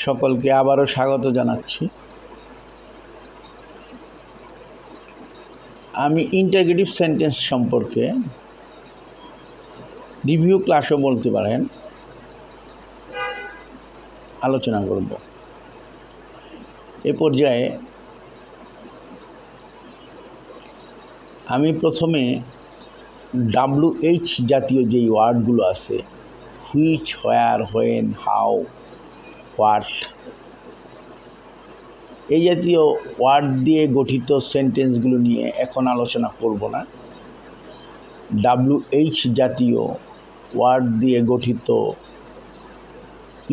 সকলকে আবারও স্বাগত জানাচ্ছি। আমি ইন্টারগেটিভ সেন্টেন্স সম্পর্কে রিভিউ ক্লাসও বলতে পারেন আলোচনা করব। এ পর্যায়ে আমি প্রথমে WH জাতীয় যেই ওয়ার্ডগুলো আছে, which, where, when, how, what, এই জাতীয় ওয়ার্ড দিয়ে গঠিত সেন্টেন্সগুলো নিয়ে এখন আলোচনা করব না। WH জাতীয় ওয়ার্ড দিয়ে গঠিত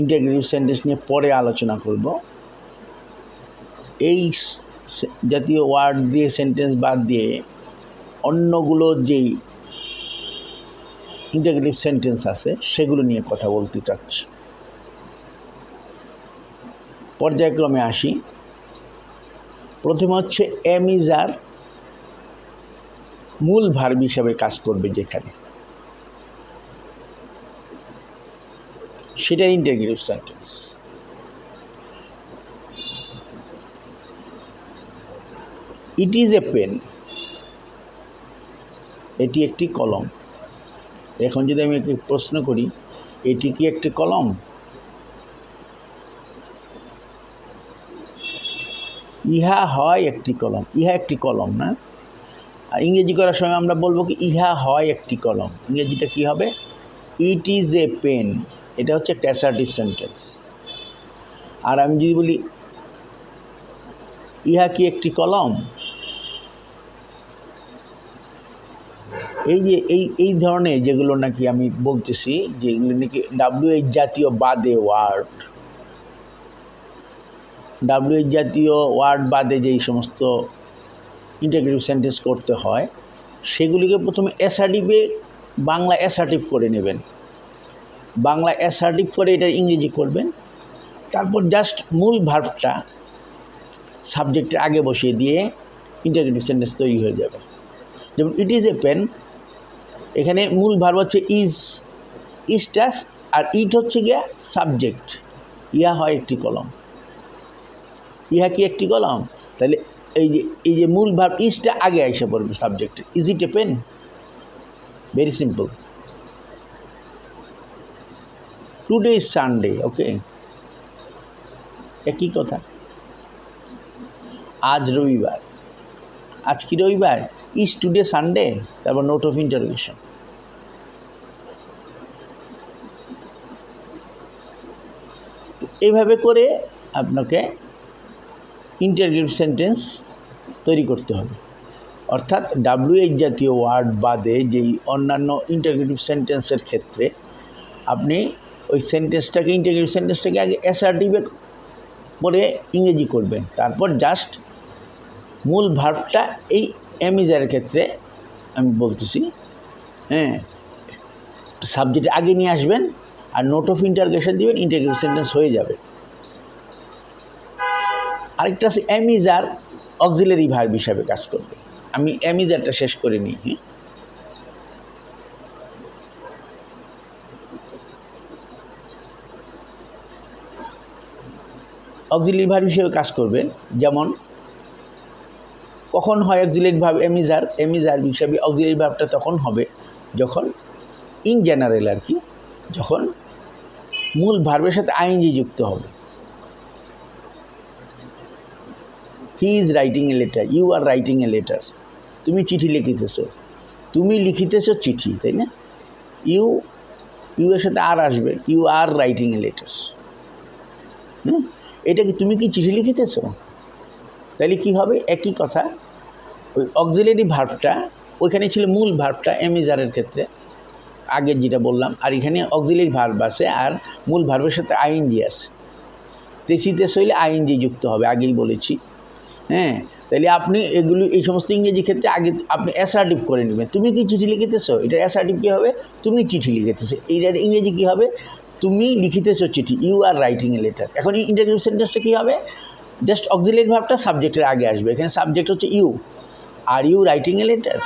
ইন্টারগেটিভ সেন্টেন্স নিয়ে পরে আলোচনা করব। এই জাতীয় ওয়ার্ড দিয়ে সেন্টেন্স বাদ দিয়ে অন্যগুলো যেই ইন্টারগেটিভ সেন্টেন্স আছে সেগুলো নিয়ে কথা বলতে চাচ্ছি। পর্যায়ক্রমে আসি। প্রথমে হচ্ছে এম ইজ আর মূল ভার্ব হিসাবে কাজ করবে যেখানে, সেটা interrogative sentence. It is a pen, এটি একটি কলম। এখন যদি আমি একটি প্রশ্ন করি, এটি কি একটি কলম? ইহা হয় একটি কলম। ইহা একটি কলম না? আর ইংরেজি করার সময় আমরা বলবো কি, ইহা হয় একটি কলম। ইংরেজিটা কি হবে? It is a pen. এটা হচ্ছে একটা অ্যাসার্টিভ সেন্টেন্স। আর আমি যদি বলি ইহা কি একটি কলম, এই যে এই ধরনের যেগুলো নাকি আমি বলতেছি, যেগুলো নাকি WH জাতীয় বাদে ওয়ার্ড, WH জাতীয় ওয়ার্ড বাদে যেই সমস্ত ইন্টারগেটিভ সেন্টেন্স করতে হয়, সেগুলিকে প্রথমে অ্যাসার্টিভে বাংলা অ্যাসার্টিভ করে নেবেন। বাংলা অ্যাসার্টিভ করে এটা ইংরেজি করবেন। তারপর জাস্ট মূল ভার্বটা সাবজেক্টের আগে বসিয়ে দিয়ে ইন্টারগেটিভ সেন্টেন্স তৈরি হয়ে যাবে। যেমন ইট ইজ এ পেন, এখানে মূল ভার্ব হচ্ছে ইজ, ইজটা, আর ইট হচ্ছে গিয়া সাবজেক্ট। ইহা হয় একটি কলম। ইহা কি একটি কলম? তাহলে এই যে মূল ভার্ব ইজটা আগে এসে পড়বে সাবজেক্টে। Is it a pen? Very simple. Today is Sunday, okay, একই কথা। আজ রবিবার। আজ কি রবিবার? Is today Sunday? তারপর নোট অফ ইন্টারোগেশন। এইভাবে করে আপনাকে ইন্টারগেটিভ সেন্টেন্স তৈরি করতে হবে। অর্থাৎ WH জাতীয় ওয়ার্ড বাদে যেই অন্যান্য ইন্টারগেটিভ সেন্টেন্সের ক্ষেত্রে আপনি ওই সেন্টেন্সটাকে, ইন্টারগেটিভ সেন্টেন্সটাকে আগে অ্যাসার্টিভে করে ইংরেজি করবেন। তারপর জাস্ট মূল ভার্বটা এই এমিজারের ক্ষেত্রে আমি বলতেছি, সাবজেক্টে আগে নিয়ে আসবেন আর নোট অফ ইন্টারোগেশন দিবেন, ইন্টারগেটিভ সেন্টেন্স হয়ে যাবে। আরেকটা আছে এমিজার অক্সিলারি ভার্ব হিসাবে কাজ করবে। আমি এমিজারটা শেষ করে নিই। অক্সিলারি ভার্ব হিসেবে কাজ করবে। যেমন কখন হয় অক্সিলারি ভার্ব এমিজার? এমিজার হিসাবে অক্সিলারি ভার্বটা তখন হবে যখন, ইন জেনারেল আর কি, যখন মূল ভার্বের সাথে আইএনজি যুক্ত হবে। He is writing a letter, you are writing a letter. তুমি চিঠি লিখিতেছ, তুমি লিখিতেছ চিঠি, তাই না? ইউ এর সাথে আর আসবে, you are writing a letter. এটা কি, তুমি কি চিঠি লিখিতেছ? তাহলে কি হবে? একই কথা। ওই অক্সিলারি ভার্বটা ওইখানে ছিল মূল ভার্বটা এমিজারের ক্ষেত্রে, আগে যেটা বললাম, আর এখানে অক্সিলারি ভার্ব আছে আর মূল ভার্বের সাথে আইএনজি আছে। তেসিতে হইলে আইএনজি যুক্ত হবে, আগেই বলেছি। তাহলে আপনি এই সমস্ত ইংরেজি ক্ষেত্রে আগে আপনি অ্যাসার্টিভ করে নেবেন। তুমি কি চিঠি লিখিতেছ? এটা অ্যাসার্টিভ কী হবে? তুমি চিঠি লিখিতেছ। এইটার ইংরেজি কী হবে? তুমি লিখিতেছ চিঠি, you are writing a letter. এখন এই ইন্টারগেটিভ সেন্টেন্সটা কী হবে? জাস্ট অক্সিলারি ভার্বটা সাবজেক্টের আগে আসবে। এখানে সাবজেক্ট হচ্ছে you, are you writing a letter.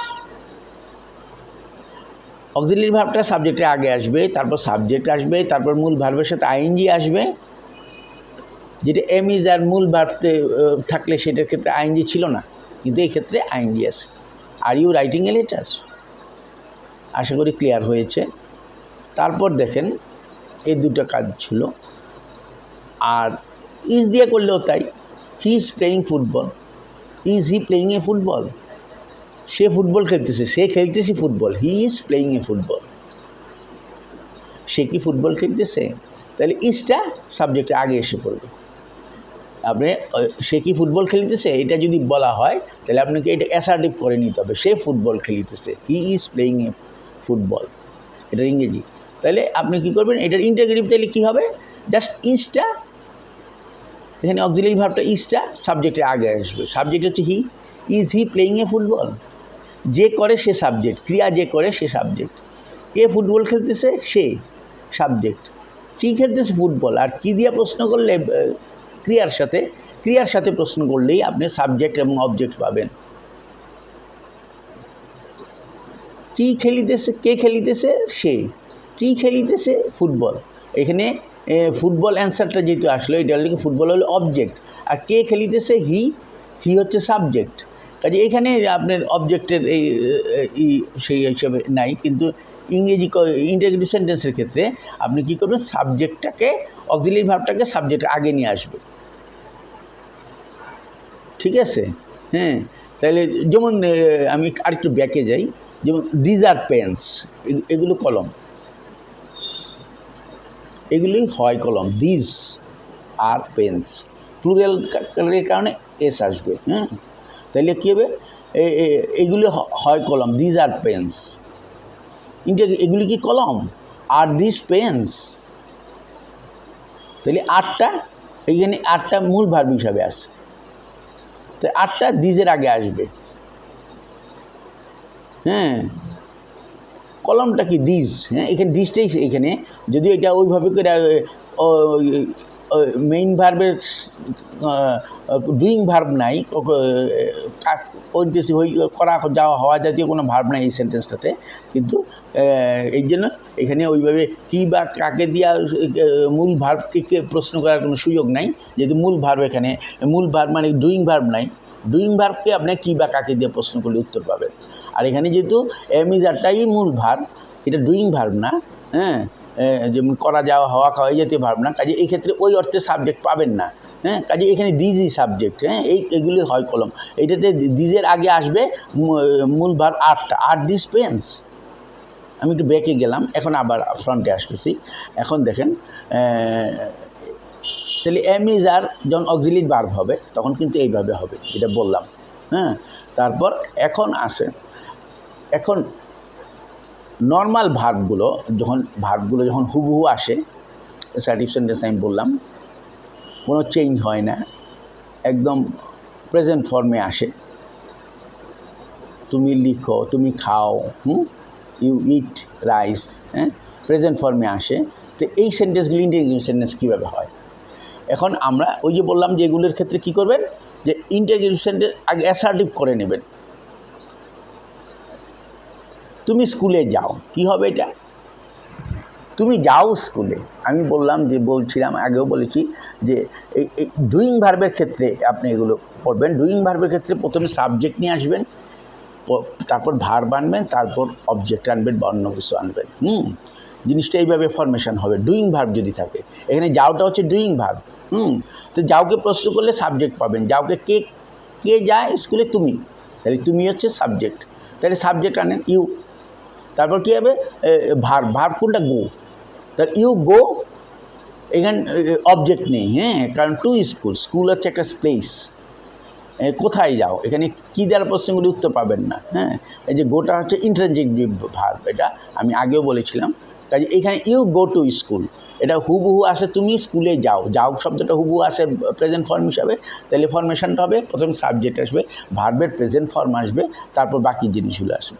Auxiliary ভার্বটা সাবজেক্টের আগে আসবে, তারপর সাবজেক্ট আসবে, তারপর মূল ভার্বের সাথে আইএনজি আসবে, যেটা এম ইজ আর মূল ভার্বতে থাকলে সেটার ক্ষেত্রে আইএনজি ছিল না, কিন্তু এই ক্ষেত্রে আইএনজি আছে। Are you writing a letter? আশা করি ক্লিয়ার হয়েছে। তারপর দেখেন এই দুটো কাজ ছিল। আর ইজ দিয়ে করলেও তাই, he is playing football. Is he playing a football? সে ফুটবল খেলতেছে, সে খেলতেছে football. He is playing a football. সে কি ফুটবল খেলতেছে? তাহলে ইজটা সাবজেক্টে আগে এসে পড়বে। আপনি সে কি ফুটবল খেলিতেছে এটা যদি বলা হয় তাহলে আপনাকে এটা অ্যাসার্টিভ করে নিতে হবে, সে ফুটবল খেলিতেছে, he is playing a football, এটা ইংরেজি। তাহলে আপনি কি করবেন, এটার ইন্টারগ্রেটিভ তাহলে কী হবে, জাস্ট ইজটা, এখানে অক্সিলারি ভার্বটা ইজটা সাবজেক্টের আগে আসবে। সাবজেক্ট হচ্ছে he. Is he playing a football? যে করে সে সাবজেক্ট, ক্রিয়া যে করে সে সাবজেক্ট। কে ফুটবল খেলতেছে? সে সাবজেক্ট। কী খেলতেছে? ফুটবল। আর কী দিয়ে প্রশ্ন করলে, ক্রিয়ার সাথে প্রশ্ন করলেই আপনি সাবজেক্ট এবং অবজেক্ট পাবেন। কী খেলিতেছে? কে খেলিতেছে? সে। কী খেলিতেছে? ফুটবল। এখানে ফুটবল অ্যান্সারটা যেহেতু আসলো, এটা হলো ফুটবল হলো অবজেক্ট, আর কে খেলিতেছে? হি। হি হচ্ছে সাবজেক্ট। কাজে এখানে আপনার অবজেক্টের সেই হিসাবে নাই, কিন্তু ইংরেজি ইন্টারগ্রেটিভ সেন্টেন্সের ক্ষেত্রে আপনি কী করবেন, সাবজেক্টটাকে, অক্সিলারি ভার্বটাকে সাবজেক্টের আগে নিয়ে আসবে। ঠিক আছে? হ্যাঁ, তাহলে যেমন আমি আরেকটু ব্যাকে যাই, যেমন দিজ আর পেন্স, এগুলো কলম, এগুলি হয় কলম। দিজ আর পেন্স, প্লুরাল কারণে এস আসবে। হ্যাঁ, তাহলে কী হবে, এগুলি হয় কলম, দিজ আর পেন্স। এগুলি কি কলম? আর দিস পেন্স? তাহলে আটটা, এইখানে আটটা মূল ভার্ব হিসাবে আছে, তো আটটা দিজের আগে আসবে। হ্যাঁ, কলমটা কি? দিজ। হ্যাঁ, এখানে দিজটাই, এখানে যদিও এটা ওইভাবে করে মেইন ভার্বের ডুইং ভার্ব নাই, করতেছি করা যাওয়া হওয়া জাতীয় কোনো ভার্ব নাই এই সেন্টেন্সটাতে, কিন্তু এই জন্য এখানে ওইভাবে কী বা কাকে দিয়া মূল ভার্বকে প্রশ্ন করার কোনো সুযোগ নাই, যেহেতু মূল ভার্ব, এখানে মূল ভার্ব মানে ডুইং ভার্ব নাই। ডুইং ভার্বকে আপনি কী বা কাকে দিয়ে প্রশ্ন করলে উত্তর পাবেন। আর এখানে যেহেতু এম ইজ আরটাই মূল ভার্ব, এটা ডুইং ভার্ব না। হ্যাঁ, যেমন করা যাওয়া হওয়া খাওয়া এই জাতীয় ভার্ব না, কাজে এই ক্ষেত্রে ওই অর্থে সাবজেক্ট পাবেন না। হ্যাঁ, কাজে এখানে দিজই সাবজেক্ট। হ্যাঁ, এগুলি হয় কলম। এইটাতে দিজের আগে আসবে মূল ভার্ব আটটা, আর দিস পেন্স। আমি একটু ব্যাকে গেলাম, এখন আবার ফ্রন্টে আসতেছি। এখন দেখেন, তাহলে এম ইজ আর যখন অক্সিলারি ভার্ব হবে তখন কিন্তু এইভাবে হবে যেটা বললাম। হ্যাঁ, তারপর এখন নর্মাল ভার্বগুলো যখন হুবহু আসে, অ্যাসার্টিভ সেন্টেন্স আমি বললাম, কোনো চেঞ্জ হয় না, একদম প্রেজেন্ট ফর্মে আসে। তুমি লিখো, তুমি খাও, ইউ ইট রাইস। হ্যাঁ, প্রেজেন্ট ফর্মে আসে। তো এই সেন্টেন্সগুলি ইন্টারগ্রেটিভ সেন্টেন্স কীভাবে হয়? এখন আমরা ওই যে বললাম যে এগুলোর ক্ষেত্রে কী করবেন, যে ইন্টারগ্রেটিভ সেন্টেন্স আগে অ্যাসার্টিভ করে নেবেন। তুমি স্কুলে যাও, কি হবে এটা? তুমি যাও স্কুলে। আমি বলছিলাম আগেও বলেছি যে এই ডুইং ভার্বের ক্ষেত্রে আপনি এগুলো করবেন। ডুইং ভার্বের ক্ষেত্রে প্রথমে সাবজেক্ট নিয়ে আসবেন, তারপর ভার্ব আনবেন, তারপর অবজেক্ট আনবেন বা অন্য কিছু আনবেন। জিনিসটা এইভাবে ফরমেশন হবে ডুইং ভার্ব যদি থাকে। এখানে যাওটা হচ্ছে ডুইং ভার্ব। তো যাওকে প্রশ্ন করলে সাবজেক্ট পাবেন। যাওকে কে যায় স্কুলে? তুমি। তাহলে তুমি হচ্ছে সাবজেক্ট, তাহলে সাবজেক্ট আনেন ইউ। তারপর কী হবে, ভার্ব কোনটা? গো। তাহলে ইউ গো, এখানে অবজেক্ট নেই। হ্যাঁ, কারণ টু স্কুল হচ্ছে একটা প্লেস। কোথায় যাও, এখানে কী দ্বারা প্রশ্নগুলি উত্তর পাবেন না। হ্যাঁ, এই যে গোটা হচ্ছে ইন্টারজেক্টিভ ভার্ব, এটা আমি আগেও বলেছিলাম। কাজে এখানে ইউ গো টু স্কুল, এটা হুবহু আসে তুমি স্কুলে যাও। যাও শব্দটা হুবহু আসে প্রেজেন্ট ফর্ম হিসাবে, তাহলে ফরমেশনটা হবে প্রথম সাবজেক্ট আসবে, ভার্বের প্রেজেন্ট ফর্ম আসবে, তারপর বাকি জিনিসগুলো আসবে।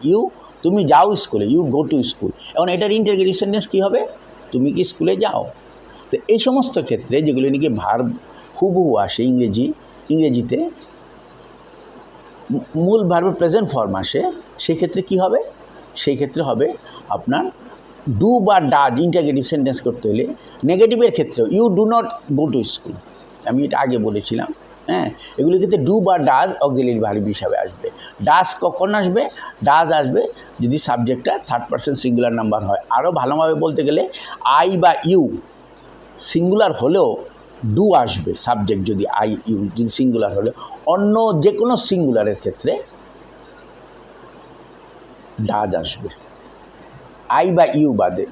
তুমি যাও স্কুলে, ইউ গো টু স্কুল। এখন এটার ইন্টারগ্রেটিভ সেন্টেন্স কী হবে? তুমি কি স্কুলে যাও? তো এই সমস্ত ক্ষেত্রে যেগুলো নাকি ভার্ব হুবহু আসে ইংরেজিতে মূল ভার্বের প্রেজেন্ট ফর্ম আসে, সেক্ষেত্রে কী হবে? সেই ক্ষেত্রে হবে আপনার ডু বা ডাজ ইন্টারগ্রেটিভ সেন্টেন্স করতে হলে নেগেটিভের ক্ষেত্রেও you do not go to school, আমি এটা আগে বলেছিলাম। হ্যাঁ, এগুলি ক্ষেত্রে ডু বা ডাজ অক্সিলিয়ারি ভার্ব হিসাবে আসবে। ডাজ কখন আসবে? ডাজ আসবে যদি সাবজেক্টটা থার্ড পারসন সিঙ্গুলার নাম্বার হয়। আরও ভালোভাবে বলতে গেলে আই বা ইউ সিঙ্গুলার হলেও ডু আসবে। সাবজেক্ট যদি আই ইউ যদি সিঙ্গুলার হলে, অন্য যে কোনো সিঙ্গুলারের ক্ষেত্রে ডাজ আসবে আই বা ইউ বাদে।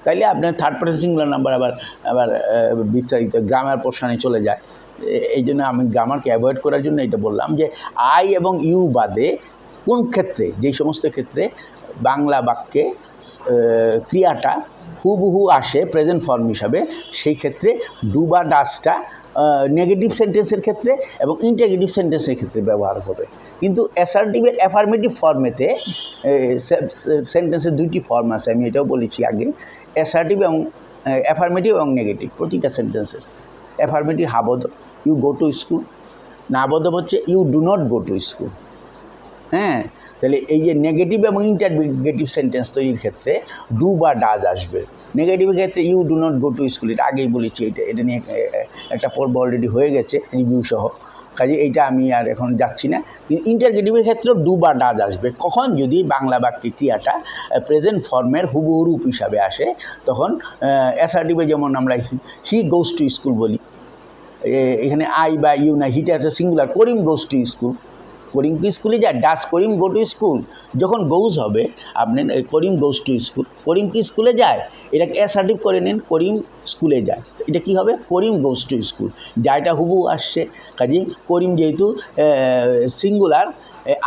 তাইলে আপনার থার্ড পারসন সিঙ্গুলার নাম্বার আবার বিস্তারিত গ্রামার পোর্শনে চলে যায়। এই জন্য আমি গ্রামারকে অ্যাভয়েড করার জন্য এটা বললাম যে আই এবং ইউ বাদে কোন ক্ষেত্রে, যেই সমস্ত ক্ষেত্রে বাংলা বাক্যে ক্রিয়াটা হুবহু আসে প্রেজেন্ট ফর্ম হিসাবে, সেই ক্ষেত্রে ডু বা ডাজটা নেগেটিভ সেন্টেন্সের ক্ষেত্রে এবং ইন্টারগেটিভ সেন্টেন্সের ক্ষেত্রে ব্যবহার হবে। কিন্তু অ্যাসার্টিভের অ্যাফার্মেটিভ ফর্মেতে সেন্টেন্সের দুইটি ফর্ম আছে, আমি এটাও বলেছি আগে। অ্যাসার্টিভ এবং অ্যাফার্মেটিভ এবং নেগেটিভ প্রতিটা সেন্টেন্সের। অ্যাফার্মেটিভ হাবোধব, ইউ গো টু স্কুল। নাবোধব হচ্ছে you do not go to school. হ্যাঁ, তাহলে এই যে নেগেটিভ এবং ইন্টারগেটিভ সেন্টেন্স তৈরির ক্ষেত্রে ডু বা ডাজ আসবে। নেগেটিভের ক্ষেত্রে you do not go to school, এটা আগেই বলেছি। এটা নিয়ে একটা পর্ব অলরেডি হয়ে গেছে রিভিউ সহ, কাজে এইটা আমি আর এখন যাচ্ছি না। কিন্তু ইন্টারগেটিভের ক্ষেত্রেও ডু বা ডাজ আসবে কখন? যদি বাংলা বাক্যে ক্রিয়াটা প্রেজেন্ট ফর্মের হুবহু রূপ হিসাবে আসে, তখন অ্যাসার্টিভে যেমন আমরা হি গোজ টু স্কুল বলি, এখানে আই বা ইউ না, হিটা একটা singular. Karim goes to school, Karim কি স্কুলে যায়? Does Karim go to school? যখন গোজ হবে আপনি করিম গোজ টু স্কুল, করিম কি স্কুলে যায়, এটাকে অ্যাসার্টিভ করে নিন, করিম স্কুলে যায়। এটা কি হবে? করিম গোজ টু স্কুল। যাইটা হুবু আসছে, কাজেই করিম যেহেতু সিঙ্গুলার,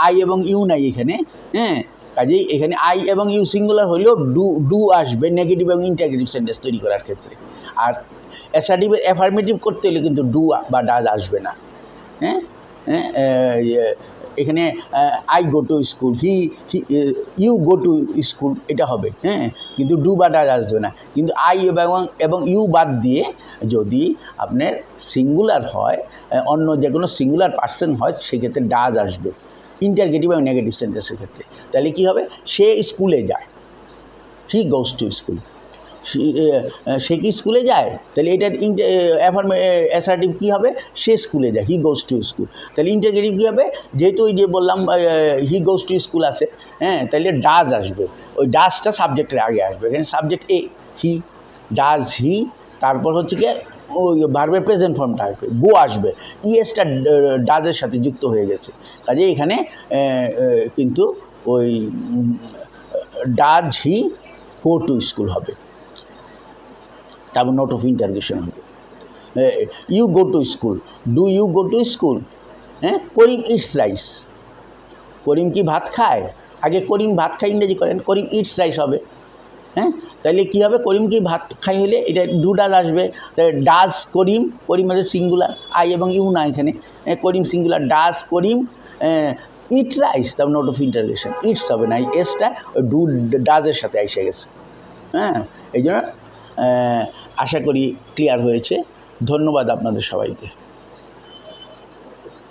আই এবং ইউ নাই এখানে। হ্যাঁ, কাজেই এখানে আই এবং ইউ সিঙ্গুলার হলেও ডু আসবে নেগেটিভ এবং ইন্টারগেটিভ সেন্টেন্স তৈরি করার ক্ষেত্রে। আর অ্যাসার্টিভের অ্যাফার্মেটিভ করতে হলে কিন্তু ডু বা ডাজ আসবে না। হ্যাঁ, এখানে I go to school, you go to school, এটা হবে। হ্যাঁ, কিন্তু ডু বা ডাজ আসবে না। কিন্তু আই এবং ইউ বাদ দিয়ে যদি আপনার সিঙ্গুলার হয়, অন্য যে কোনো সিঙ্গুলার পার্সন হয়, সেক্ষেত্রে ডাজ আসবে ইন্টারগেটিভ এবং নেগেটিভ সেন্টেন্সের ক্ষেত্রে। তাহলে কী হবে? সে স্কুলে যায়, হি গোজ টু স্কুল। সে কি স্কুলে যায়? তাহলে এটার অ্যাসার্টিভ কী হবে? সে স্কুলে যায়, হি গোজ টু স্কুল। তাহলে ইন্টারগেটিভ কী হবে? যেহেতু ওই যে বললাম হি গোজ টু স্কুল আছে, হ্যাঁ, তাহলে ডাজ আসবে। ওই ডাজটা সাবজেক্টের আগে আসবে। এখানে subject A he, does he, তারপর হচ্ছে কি ওই ভার্বের প্রেজেন্ট ফর্মটা আসবে, গো আসবে, ইএসটা ডাজের সাথে যুক্ত হয়ে গেছে। কাজে এখানে কিন্তু ওই does he go to school হবে, তারপর নোট অফ ইন্টারগেশন হবে। You go to school, do you go to school? হ্যাঁ, করিম ইটস রাইস। করিম কি ভাত খায়? আগে করিম ভাত খায় ইংরেজি করেন, করিম ইটস রাইস হবে। হ্যাঁ, তাহলে কী হবে? করিম কি ভাত খাই হলে এটা ডু ডাজ আসবে। তাহলে ডাজ করিম, করিম আছে সিঙ্গুলার, আই এবং ইউ না এখানে, Karim singular, does Karim eat rice, তারপর নোট অফ ইন্টারগেশন, ইটস হবে না, এসটা ডু ডাজের সাথে এসে গেছে। হ্যাঁ, এই জন্য আশা করি ক্লিয়ার হয়েছে। ধন্যবাদ আপনাদের সবাইকে।